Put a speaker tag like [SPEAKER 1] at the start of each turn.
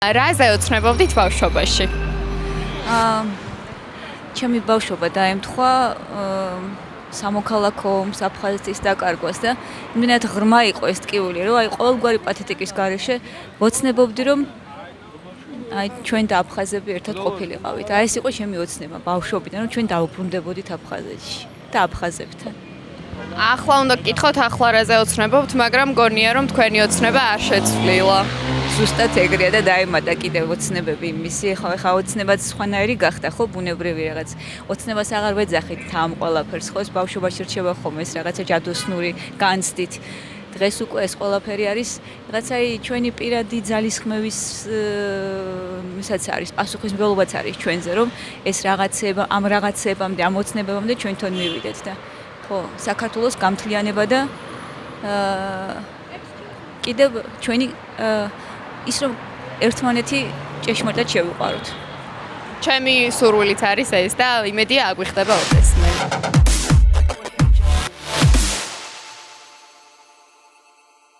[SPEAKER 1] რაზე ოცნებობდით ბავშვობაში?
[SPEAKER 2] ჩემი ბავშვობა დაემთხვა სამოქალაქო საფრთხის დაკარგვას და იმენად ღრმა იყო ეს ტკივილი, რომ ყოველგვარი პათეტიკის გარეშე ვოცნებობდი, რომ ჩვენ და აფხაზები ერთად ყოფილიყავით. ეს იყო ჩემი ოცნება ბავშვობიდან, რომ ჩვენ დავუბრუნდებოდით აფხაზეთში და აფხაზებთან.
[SPEAKER 1] ახლა უნდა გკითხოთ, ახლა რაზე ოცნებობთ, მაგრამ მგონია რომ თქვენი ოცნება არ შეცვლილა.
[SPEAKER 2] ზუსტად ეგრეა და დაემატა კიდევ ოცნებები იმისი, ხა ოცნებაც სხვანაირი გახდა, ხო, ბუნებრივი რაღაც. ოცნებას აღარ ვეძახით ამ ყველაფერს, ხო, ბავშვობაში რჩება ხოლმე ეს რაღაცა ჯადოსნური განცდით. დღეს უკვე ეს ყველაფერი არის რაღაცა ჩვენი პირადი ძალისხმევის მისაც არის, პასუხისმგებლობაც არის ჩვენზე, რომ ეს რაღაცება, ამ რაღაცებამდე, ამ ოცნებებამდე ჩვენ თვითონ მივიდეთ და ხო, საქართველოს გამთლიანება და კიდევ ჩვენი ის რომ ერთმანეთი ჭეშმარიტად შევიყვაროთ.
[SPEAKER 1] ჩემი სურვილიც არის ეს და იმედია აგვიხდება ოდესმე.